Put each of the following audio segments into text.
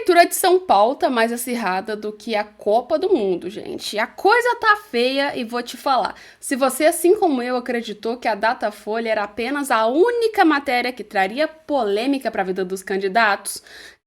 Prefeitura de São Paulo tá mais acirrada do que a Copa do Mundo, gente. A coisa tá feia e vou te falar. Se você, assim como eu, acreditou que a Datafolha era apenas a única matéria que traria polêmica para a vida dos candidatos,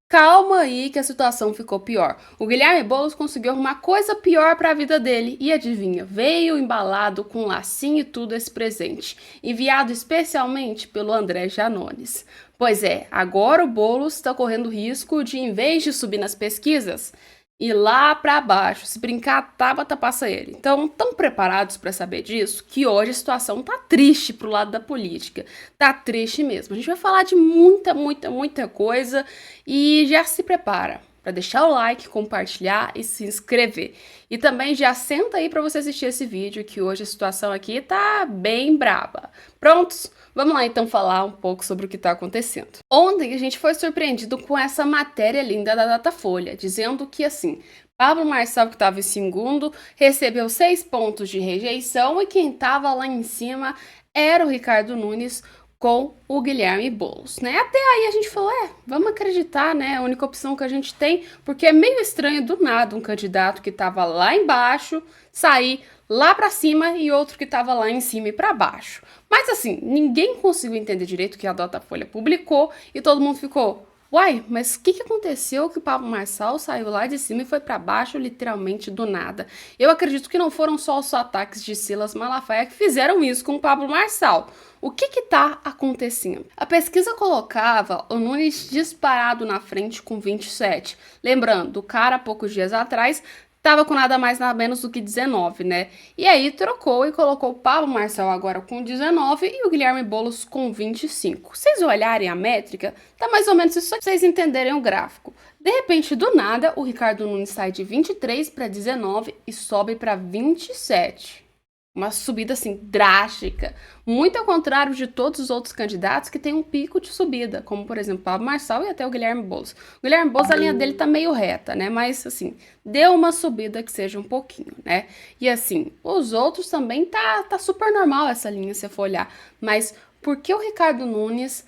calma aí que a situação ficou pior. O Guilherme Boulos conseguiu arrumar coisa pior para a vida dele e adivinha, veio embalado com lacinho e tudo esse presente, enviado especialmente pelo André Janones. Pois é, agora o Boulos está correndo risco de, em vez de subir nas pesquisas, ir lá para baixo. Se brincar, a Tabata passa ele. Então, estão preparados para saber disso? Que hoje a situação tá triste pro lado da política. Tá triste mesmo. A gente vai falar de muita coisa e já se prepara para deixar o like, compartilhar e se inscrever. E também já senta aí para você assistir esse vídeo, que hoje a situação aqui tá bem braba. Prontos? Vamos lá então falar um pouco sobre o que está acontecendo. Ontem a gente foi surpreendido com essa matéria linda da Datafolha, dizendo que assim, Pablo Marçal, que estava em segundo, recebeu 6 pontos de rejeição e quem estava lá em cima era o Ricardo Nunes com o Guilherme Boulos, né? Até aí a gente falou, vamos acreditar, né? A única opção que a gente tem, porque é meio estranho do nada um candidato que estava lá embaixo sair lá para cima e outro que estava lá em cima e para baixo. Mas assim, ninguém conseguiu entender direito o que a Datafolha publicou e todo mundo ficou, uai, mas o que aconteceu que o Pablo Marçal saiu lá de cima e foi para baixo literalmente do nada? Eu acredito que não foram só os ataques de Silas Malafaia que fizeram isso com o Pablo Marçal. O que tá acontecendo? A pesquisa colocava o Nunes disparado na frente com 27. Lembrando, o cara, poucos dias atrás, tava com nada mais nada menos do que 19, né? E aí trocou e colocou o Pablo Marçal agora com 19 e o Guilherme Boulos com 25. Se vocês olharem a métrica, tá mais ou menos isso pra vocês entenderem o gráfico. De repente, do nada, o Ricardo Nunes sai de 23 para 19 e sobe para 27. Uma subida assim drástica, muito ao contrário de todos os outros candidatos que têm um pico de subida, como por exemplo Pablo Marçal e até o Guilherme Boulos. O Guilherme Boulos, a linha dele tá meio reta, né? Mas assim, deu uma subida que seja um pouquinho, né? E assim, os outros também tá super normal essa linha se for olhar. Mas por que o Ricardo Nunes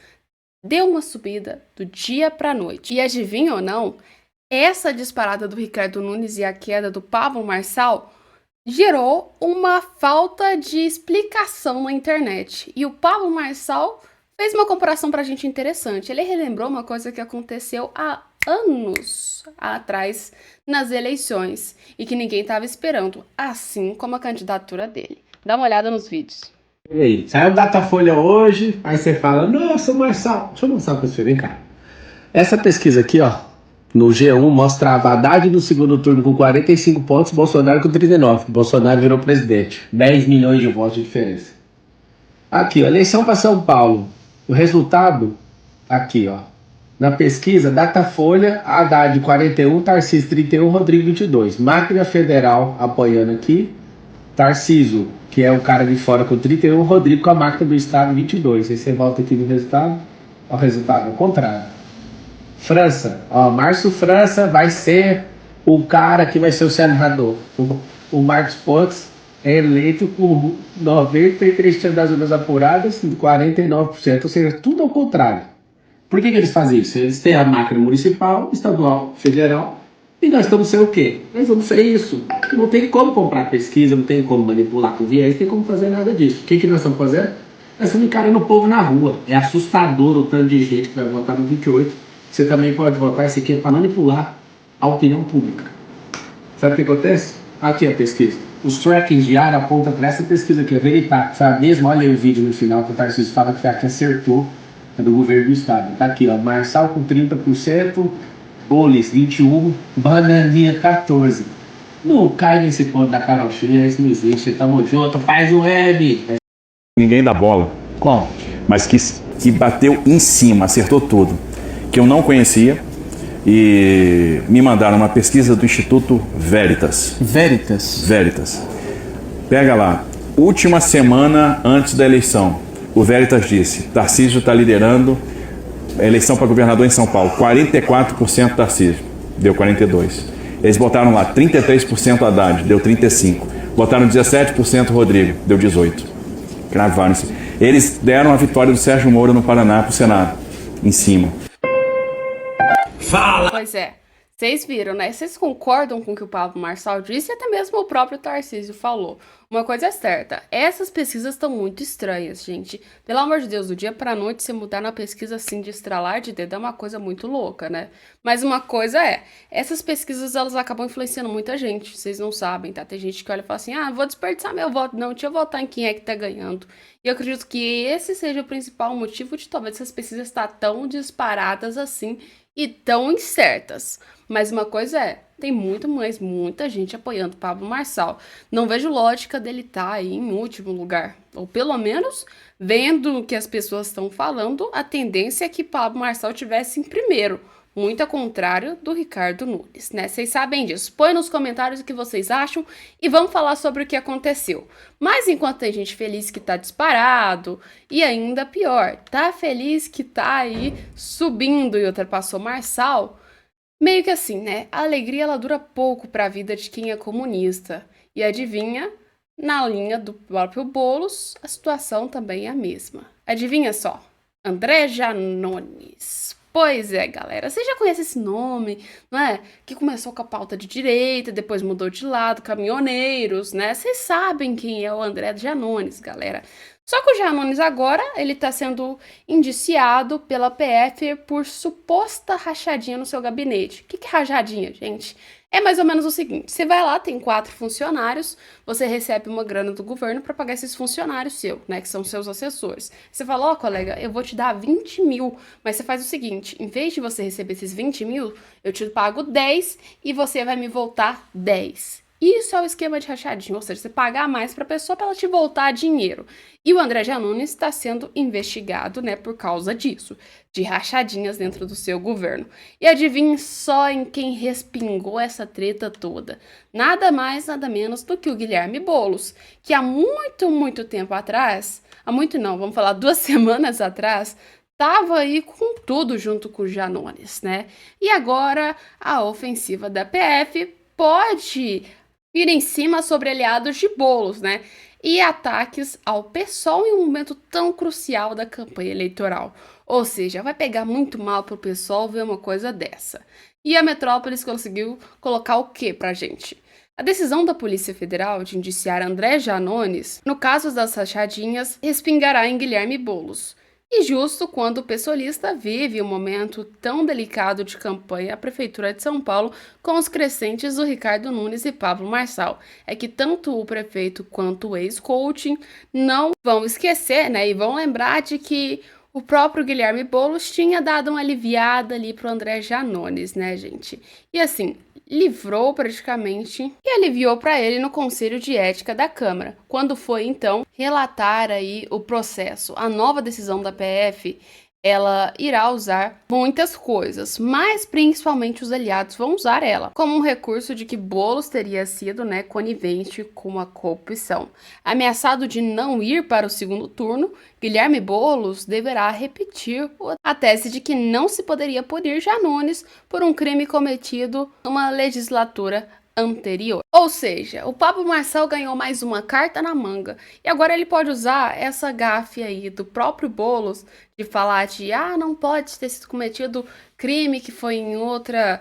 deu uma subida do dia pra noite? E adivinha ou não, essa disparada do Ricardo Nunes e a queda do Pablo Marçal gerou uma falta de explicação na internet. E o Pablo Marçal fez uma comparação pra gente interessante. Ele relembrou uma coisa que aconteceu há anos atrás nas eleições e que ninguém estava esperando, assim como a candidatura dele. Dá uma olhada nos vídeos. E aí, saiu Datafolha hoje, aí você fala, nossa, Marçal, deixa eu mostrar pra você, vem cá. Essa pesquisa aqui, ó, no G1 mostrava Haddad no segundo turno com 45 pontos, Bolsonaro com 39. Bolsonaro virou presidente. 10 milhões de votos de diferença. Aqui, ó, eleição para São Paulo. O resultado, aqui, ó. Na pesquisa, Datafolha, Haddad 41, Tarcísio 31, Rodrigo 22. Máquina Federal apoiando aqui. Tarcísio, que é o cara de fora com 31, Rodrigo com a máquina do estado 22. Aí você volta aqui no resultado, ó, o resultado ao contrário. França, ó, Márcio França vai ser o cara que vai ser o senador. O Marcos Pontes é eleito com 93% das urnas apuradas, 49%, ou seja, tudo ao contrário. Por que eles fazem isso? Eles têm a máquina municipal, estadual, federal, e nós estamos sem o quê? Nós vamos ser isso. Não tem como comprar pesquisa, não tem como manipular com viés, não tem como fazer nada disso. O que nós estamos fazendo? Nós estamos encarando o povo na rua. É assustador o tanto de gente que vai votar no 28. Você também pode votar esse aqui para manipular a opinião pública. Sabe o que acontece? Aqui a pesquisa. Os trackings diários apontam para essa pesquisa aqui, é veritável. Sabe mesmo? Olha aí o vídeo no final que o Tarcísio fala que acertou, é do governo do estado. Tá aqui, ó. Marçal com 30%, Boulos 21%, Bananinha 14%. Não cai nesse ponto da carochinha, isso não existe. Tamo junto, faz o M. Ninguém dá bola. Qual? Mas que bateu em cima, acertou tudo. Que eu não conhecia e me mandaram uma pesquisa do Instituto Veritas. Veritas. Pega lá, última semana antes da eleição, o Veritas disse, Tarcísio está liderando a eleição para governador em São Paulo, 44% Tarcísio, deu 42%. Eles botaram lá 33% Haddad, deu 35%. Botaram 17% Rodrigo, deu 18%. Gravaram-se. Eles deram a vitória do Sérgio Moro no Paraná para o Senado, em cima. Pois é, Vocês viram, né? Vocês concordam com o que o Pablo Marçal disse e até mesmo o próprio Tarcísio falou. Uma coisa é certa, essas pesquisas estão muito estranhas, gente. Pelo amor de Deus, do dia pra noite você mudar na pesquisa assim de estralar de dedo é uma coisa muito louca, né? Mas uma coisa é, essas pesquisas elas acabam influenciando muita gente, vocês não sabem, tá? Tem gente que olha e fala assim, vou desperdiçar meu voto, não, deixa eu votar em quem é que tá ganhando. E eu acredito que esse seja o principal motivo de talvez essas pesquisas estar tão disparadas assim e tão incertas. Mas uma coisa é, tem muita gente apoiando Pablo Marçal. Não vejo lógica dele estar aí em último lugar. Ou pelo menos, vendo o que as pessoas estão falando, a tendência é que Pablo Marçal tivesse em primeiro. Muito ao contrário do Ricardo Nunes, né? Vocês sabem disso. Põe nos comentários o que vocês acham e vamos falar sobre o que aconteceu. Mas enquanto tem gente feliz que tá disparado, e ainda pior, tá feliz que tá aí subindo e ultrapassou Marçal, meio que assim, né? A alegria ela dura pouco pra vida de quem é comunista. E adivinha? Na linha do próprio Boulos, a situação também é a mesma. Adivinha só? André Janones. Pois é, galera, você já conhece esse nome, não é? Que começou com a pauta de direita, depois mudou de lado, caminhoneiros, né? Vocês sabem quem é o André Janones, galera. Só que o Janones agora, ele tá sendo indiciado pela PF por suposta rachadinha no seu gabinete. O que é rachadinha, gente? É mais ou menos o seguinte, você vai lá, tem 4 funcionários, você recebe uma grana do governo para pagar esses funcionários seus, né, que são seus assessores. Você fala, colega, eu vou te dar 20 mil, mas você faz o seguinte, em vez de você receber esses 20 mil, eu te pago 10 e você vai me voltar 10. Isso é o esquema de rachadinha, ou seja, você pagar mais para a pessoa para ela te voltar dinheiro. E o André Janones está sendo investigado, né, por causa disso, de rachadinhas dentro do seu governo. E adivinhe só em quem respingou essa treta toda. Nada mais, nada menos do que o Guilherme Boulos, que há muito tempo atrás, há muito não, vamos falar 2 semanas atrás, tava aí com tudo junto com o Janones, né? E agora a ofensiva da PF pode vir em cima sobre aliados de Boulos, né? E ataques ao PSOL em um momento tão crucial da campanha eleitoral. Ou seja, vai pegar muito mal pro PSOL ver uma coisa dessa. E a Metrópolis conseguiu colocar o quê pra gente? A decisão da Polícia Federal de indiciar André Janones, no caso das rachadinhas, respingará em Guilherme Boulos. E justo quando o pessoalista vive um momento tão delicado de campanha à Prefeitura de São Paulo com os crescentes do Ricardo Nunes e Pablo Marçal, é que tanto o prefeito quanto o ex-coaching não vão esquecer, né, e vão lembrar de que o próprio Guilherme Boulos tinha dado uma aliviada ali pro André Janones, né, gente? E assim, livrou praticamente e aliviou para ele no Conselho de Ética da Câmara, quando foi então relatar aí o processo. A nova decisão da PF, ela irá usar muitas coisas, mas principalmente os aliados vão usar ela como um recurso de que Boulos teria sido, né, conivente com a corrupção. Ameaçado de não ir para o segundo turno, Guilherme Boulos deverá repetir a tese de que não se poderia punir Janones por um crime cometido numa legislatura anterior. Ou seja, o Pablo Marçal ganhou mais uma carta na manga e agora ele pode usar essa gafe aí do próprio Boulos de falar de não pode ter sido cometido crime que foi em outra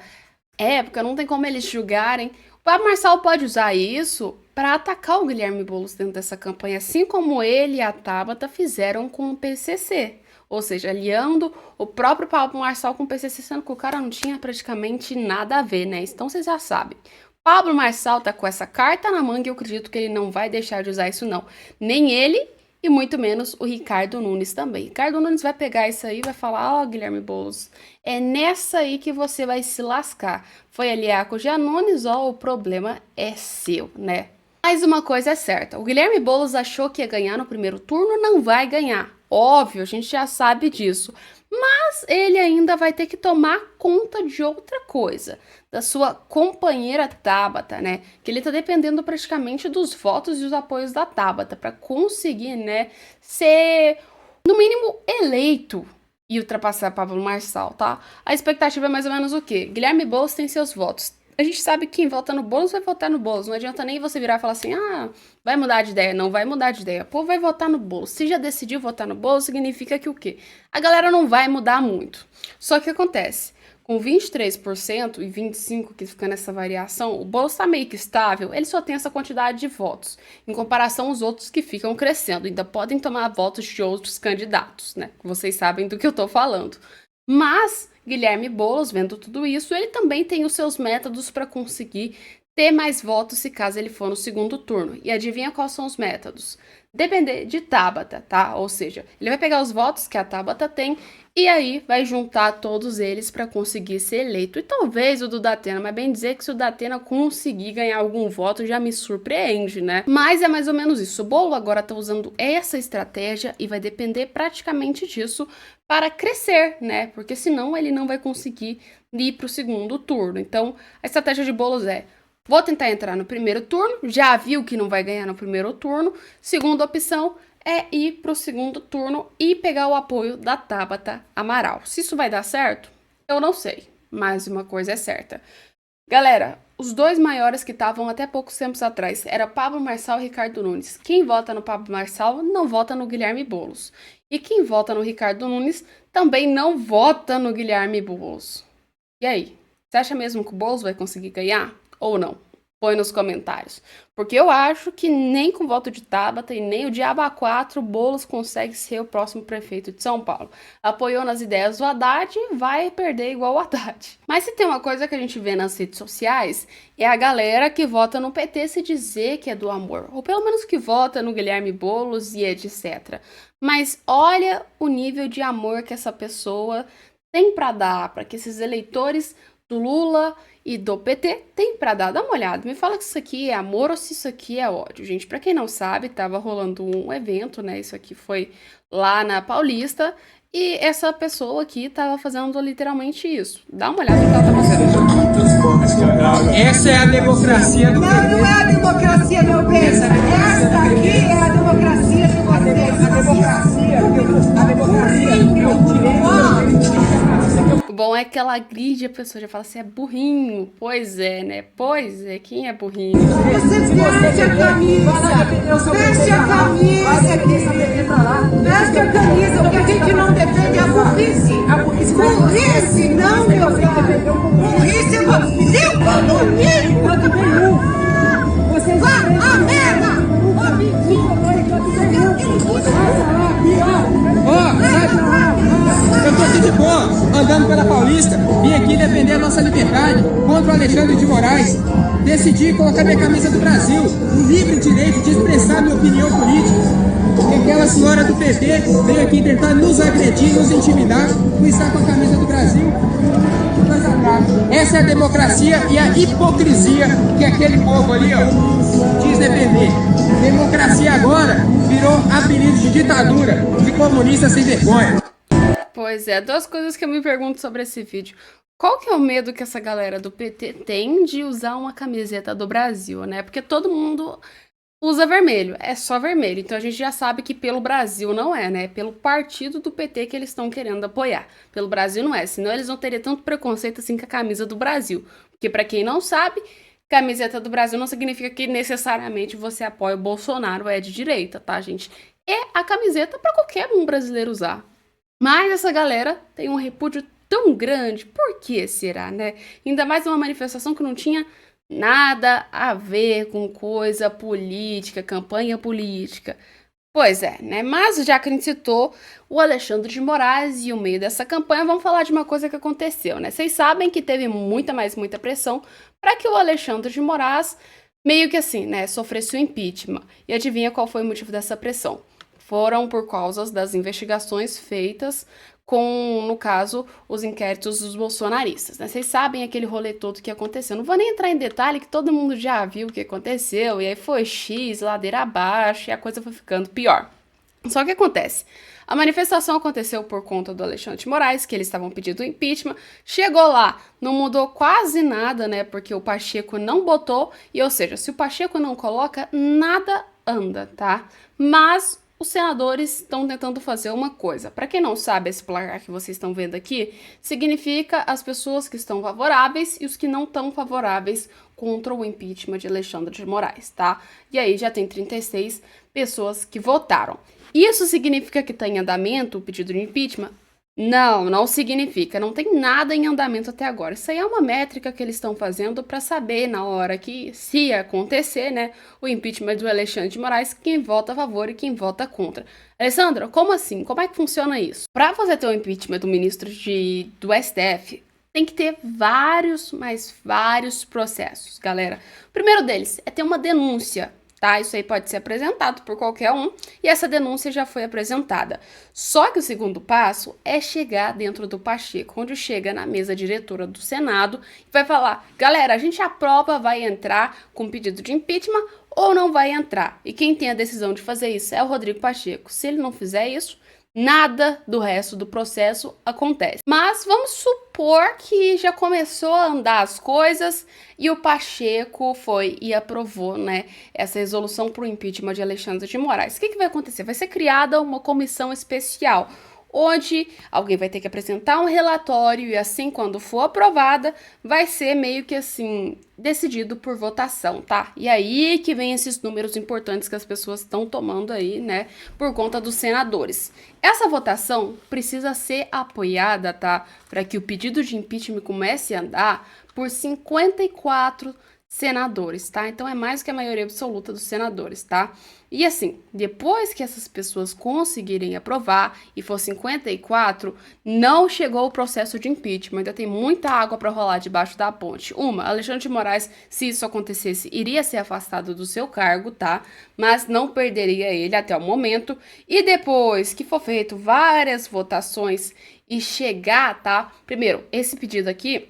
época, não tem como eles julgarem. O Pablo Marçal pode usar isso para atacar o Guilherme Boulos dentro dessa campanha, assim como ele e a Tabata fizeram com o PCC. Ou seja, aliando o próprio Pablo Marçal com o PCC, sendo que o cara não tinha praticamente nada a ver, né? Então vocês já sabem. Pablo Marçal tá com essa carta na manga e eu acredito que ele não vai deixar de usar isso não. Nem ele e muito menos o Ricardo Nunes também. Ricardo Nunes vai pegar isso aí e vai falar, Guilherme Boulos, é nessa aí que você vai se lascar. Foi aliar com o Janones, o problema é seu, né? Mas uma coisa é certa, o Guilherme Boulos achou que ia ganhar no primeiro turno, não vai ganhar. Óbvio, a gente já sabe disso. Mas ele ainda vai ter que tomar conta de outra coisa, da sua companheira Tabata, né? Que ele tá dependendo praticamente dos votos e os apoios da Tabata para conseguir, né, ser, no mínimo, eleito e ultrapassar Pablo Marçal, tá? A expectativa é mais ou menos o quê? Guilherme Boulos tem seus votos. A gente sabe que quem vota no Boulos vai votar no Boulos. Não adianta nem você virar e falar assim, vai mudar de ideia. Não vai mudar de ideia. O povo vai votar no Boulos. Se já decidiu votar no Boulos, significa que o quê? A galera não vai mudar muito. Só que o que acontece? Com 23% e 25% que fica nessa variação, o Boulos está meio que estável, ele só tem essa quantidade de votos, em comparação aos outros que ficam crescendo, ainda podem tomar votos de outros candidatos, né? Vocês sabem do que eu tô falando. Mas Guilherme Boulos, vendo tudo isso, ele também tem os seus métodos para conseguir ter mais votos se caso ele for no segundo turno. E adivinha quais são os métodos? Depender de Tabata, tá? Ou seja, ele vai pegar os votos que a Tabata tem e aí vai juntar todos eles para conseguir ser eleito. E talvez o do Datena, mas bem dizer que se o Datena conseguir ganhar algum voto já me surpreende, né? Mas é mais ou menos isso. O Boulos agora tá usando essa estratégia e vai depender praticamente disso para crescer, né? Porque senão ele não vai conseguir ir pro segundo turno. Então, a estratégia de Boulos é: vou tentar entrar no primeiro turno, já viu que não vai ganhar no primeiro turno. Segunda opção é ir para o segundo turno e pegar o apoio da Tabata Amaral. Se isso vai dar certo, eu não sei, mas uma coisa é certa. Galera, os dois maiores que estavam até poucos tempos atrás era Pablo Marçal e Ricardo Nunes. Quem vota no Pablo Marçal não vota no Guilherme Boulos. E quem vota no Ricardo Nunes também não vota no Guilherme Boulos. E aí, você acha mesmo que o Boulos vai conseguir ganhar? Ou não? Põe nos comentários. Porque eu acho que nem com o voto de Tabata e nem o Diabo A4 o Boulos consegue ser o próximo prefeito de São Paulo. Apoiou nas ideias do Haddad, vai perder igual o Haddad. Mas se tem uma coisa que a gente vê nas redes sociais, é a galera que vota no PT se dizer que é do amor. Ou pelo menos que vota no Guilherme Boulos e etc. Mas olha o nível de amor que essa pessoa tem para dar, para que esses eleitores do Lula e do PT tem pra dar. Dá uma olhada, me fala que isso aqui é amor ou se isso aqui é ódio. Gente, pra quem não sabe, tava rolando um evento, né? Isso aqui foi lá na Paulista e essa pessoa aqui tava fazendo literalmente isso. Dá uma olhada no que ela tá fazendo. Essa é a democracia do PT. Não, não é a democracia, meu bem. Esta aqui é a democracia de vocês. A democracia é o direito. O bom é que ela agride a pessoa, já fala assim, é burrinho. Pois é, né? Pois é, quem é burrinho? Você veste a camisa. Veste a camisa. Veste a camisa. O que a gente não defende é a burrice. Burrice, não, meu filho. Burrice é você. Eu comunismo. Eu também não. Vá a merda. Ô, mentira. Eu tô aqui de boa, andando pela Paulista, vim aqui defender a nossa liberdade contra o Alexandre de Moraes. Decidi colocar minha camisa do Brasil, o livre direito de expressar minha opinião política. E aquela senhora do PT veio aqui tentar nos agredir, nos intimidar, por estar com a camisa do Brasil. Que coisa grave. Essa é a democracia e a hipocrisia que aquele povo ali, ó, diz defender. Democracia agora virou apelido de ditadura, de comunista sem vergonha. Pois é, duas coisas que eu me pergunto sobre esse vídeo. Qual que é o medo que essa galera do PT tem de usar uma camiseta do Brasil, né? Porque todo mundo usa vermelho, é só vermelho. Então a gente já sabe que pelo Brasil não é, né? Pelo partido do PT que eles estão querendo apoiar. Pelo Brasil não é, senão eles não teriam tanto preconceito assim com a camisa do Brasil. Porque pra quem não sabe, camiseta do Brasil não significa que necessariamente você apoia o Bolsonaro ou é de direita, tá, gente? É a camiseta pra qualquer um brasileiro usar. Mas essa galera tem um repúdio tão grande, por que será, né? Ainda mais uma manifestação que não tinha nada a ver com coisa política, campanha política. Pois é, né? Mas já que a gente citou o Alexandre de Moraes e o meio dessa campanha, vamos falar de uma coisa que aconteceu, né? Vocês sabem que teve muita pressão para que o Alexandre de Moraes meio que assim, né, sofresse o impeachment. E adivinha qual foi o motivo dessa pressão? Foram por causa das investigações feitas com, no caso, os inquéritos dos bolsonaristas, né? Vocês sabem aquele rolê todo que aconteceu. Não vou nem entrar em detalhe, que todo mundo já viu o que aconteceu, e aí foi X, ladeira abaixo, e a coisa foi ficando pior. Só que acontece, a manifestação aconteceu por conta do Alexandre de Moraes, que eles estavam pedindo impeachment, chegou lá, não mudou quase nada, né, porque o Pacheco não botou, e ou seja, se o Pacheco não coloca, nada anda, tá? Mas os senadores estão tentando fazer uma coisa. Para quem não sabe, esse placar que vocês estão vendo aqui significa as pessoas que estão favoráveis e os que não estão favoráveis contra o impeachment de Alexandre de Moraes, tá? E aí já tem 36 pessoas que votaram. Isso significa que está em andamento o pedido de impeachment? Não, não significa, não tem nada em andamento até agora. Isso aí é uma métrica que eles estão fazendo para saber na hora que, se acontecer, né, o impeachment do Alexandre de Moraes, quem vota a favor e quem vota contra. Alessandra, como assim? Como é que funciona isso? Para você ter o impeachment do ministro do STF, tem que ter vários, mas vários processos, galera. O primeiro deles é ter uma denúncia, tá? Isso aí pode ser apresentado por qualquer um e essa denúncia já foi apresentada. Só que o segundo passo é chegar dentro do Pacheco, onde chega na mesa diretora do Senado e vai falar: galera, a gente aprova, vai entrar com pedido de impeachment ou não vai entrar. E quem tem a decisão de fazer isso é o Rodrigo Pacheco. Se ele não fizer isso, nada do resto do processo acontece. Mas vamos supor que já começou a andar as coisas e o Pacheco foi e aprovou, né, essa resolução para o impeachment de Alexandre de Moraes. O que vai acontecer? Vai ser criada uma comissão especial, onde alguém vai ter que apresentar um relatório e assim, quando for aprovada, vai ser meio que assim, decidido por votação, tá? E aí que vem esses números importantes que as pessoas estão tomando aí, né, por conta dos senadores. Essa votação precisa ser apoiada, tá? Para que o pedido de impeachment comece a andar por 54 senadores, tá? Então é mais que a maioria absoluta dos senadores, tá? E assim, depois que essas pessoas conseguirem aprovar e for 54, não chegou o processo de impeachment, ainda tem muita água para rolar debaixo da ponte. Alexandre de Moraes, se isso acontecesse, iria ser afastado do seu cargo, tá? Mas não perderia ele até o momento. E depois que for feito várias votações e chegar, tá? Primeiro, esse pedido aqui,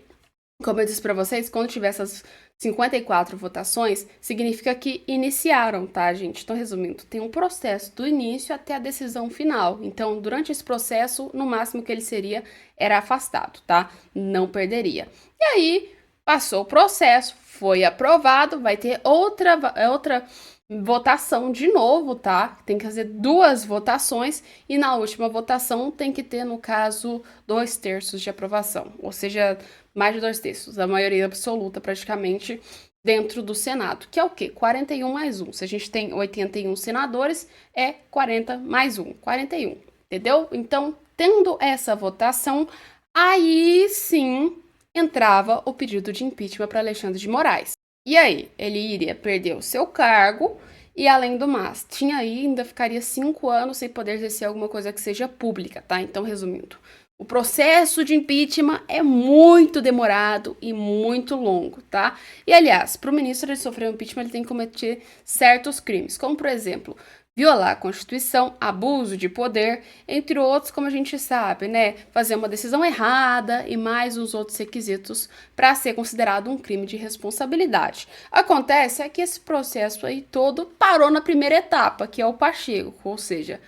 como eu disse para vocês, quando tiver essas 54 votações, significa que iniciaram, tá, gente? Então, resumindo, tem um processo do início até a decisão final. Então, durante esse processo, no máximo que ele seria era afastado, tá? Não perderia. E aí, passou o processo, foi aprovado, vai ter outra votação de novo, tá? Tem que fazer 2 votações e na última votação tem que ter, no caso, 2/3 de aprovação, ou seja, mais de 2/3, a maioria absoluta praticamente dentro do Senado, que é o quê? 41 mais 1. Se a gente tem 81 senadores, é 40 mais 1, 41, entendeu? Então, tendo essa votação, aí sim entrava o pedido de impeachment para Alexandre de Moraes. E aí, ele iria perder o seu cargo e, além do mais, ainda ficaria 5 anos sem poder exercer alguma coisa que seja pública, tá? Então, resumindo, o processo de impeachment é muito demorado e muito longo, tá? E, aliás, para o ministro ele sofrer um impeachment, ele tem que cometer certos crimes, como, por exemplo, violar a Constituição, abuso de poder, entre outros, como a gente sabe, né? Fazer uma decisão errada e mais uns outros requisitos para ser considerado um crime de responsabilidade. Acontece que esse processo aí todo parou na primeira etapa, que é o Pacheco, ou seja,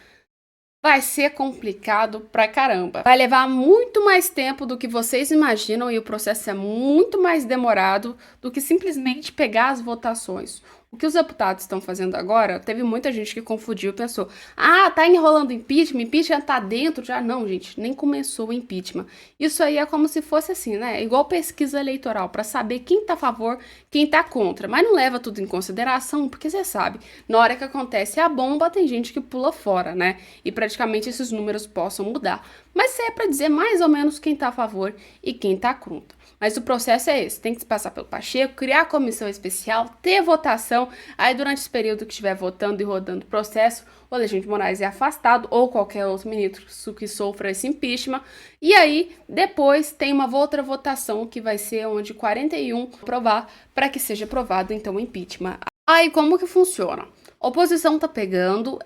vai ser complicado pra caramba. Vai levar muito mais tempo do que vocês imaginam e o processo é muito mais demorado do que simplesmente pegar as votações. O que os deputados estão fazendo agora, teve muita gente que confundiu e pensou: ah, tá enrolando impeachment tá dentro já. Não, gente, nem começou o impeachment. Isso aí é como se fosse assim, né? Igual pesquisa eleitoral, para saber quem tá a favor, quem tá contra. Mas não leva tudo em consideração, porque você sabe, na hora que acontece a bomba, tem gente que pula fora, né? E praticamente esses números possam mudar. Mas isso é para dizer mais ou menos quem tá a favor e quem tá contra. Mas o processo é esse, tem que passar pelo Pacheco, criar a comissão especial, ter votação, aí durante esse período que estiver votando e rodando o processo, o Alexandre de Moraes é afastado, ou qualquer outro ministro que sofra esse impeachment, e aí depois tem uma outra votação que vai ser onde 41 aprovar para que seja aprovado então o impeachment. Aí como que funciona? A oposição tá pegando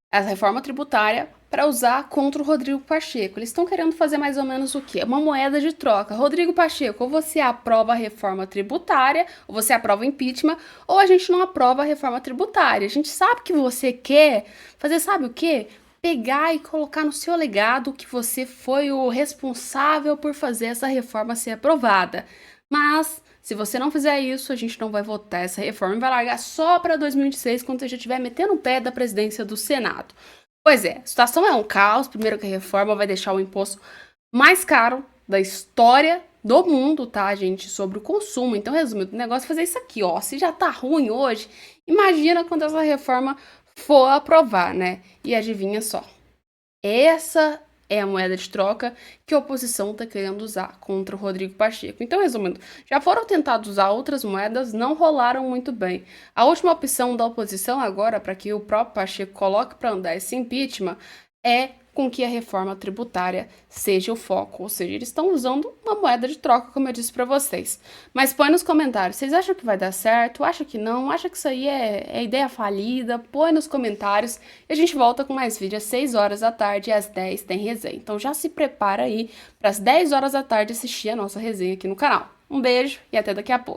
a reforma tributária para usar contra o Rodrigo Pacheco. Eles estão querendo fazer mais ou menos o quê? Uma moeda de troca. Rodrigo Pacheco, ou você aprova a reforma tributária, ou você aprova o impeachment, ou a gente não aprova a reforma tributária. A gente sabe que você quer fazer, sabe o quê? Pegar e colocar no seu legado que você foi o responsável por fazer essa reforma ser aprovada. Mas se você não fizer isso, a gente não vai votar essa reforma e vai largar só para 2026, quando você já estiver metendo o pé da presidência do Senado. Pois é, a situação é um caos. Primeiro que a reforma vai deixar o imposto mais caro da história do mundo, tá, gente? Sobre o consumo. Então, resumindo, o negócio é fazer isso aqui, ó. Se já tá ruim hoje, imagina quando essa reforma for aprovar, né? E adivinha só. Essa é a moeda de troca que a oposição está querendo usar contra o Rodrigo Pacheco. Então, resumindo, já foram tentados usar outras moedas, não rolaram muito bem. A última opção da oposição agora, para que o próprio Pacheco coloque para andar esse impeachment, é com que a reforma tributária seja o foco, ou seja, eles estão usando uma moeda de troca, como eu disse para vocês. Mas põe nos comentários, vocês acham que vai dar certo? Acha que não? Acha que isso aí é ideia falida? Põe nos comentários e a gente volta com mais vídeo às 6 horas da tarde e às 10 tem resenha. Então já se prepara aí para as 10 horas da tarde assistir a nossa resenha aqui no canal. Um beijo e até daqui a pouco.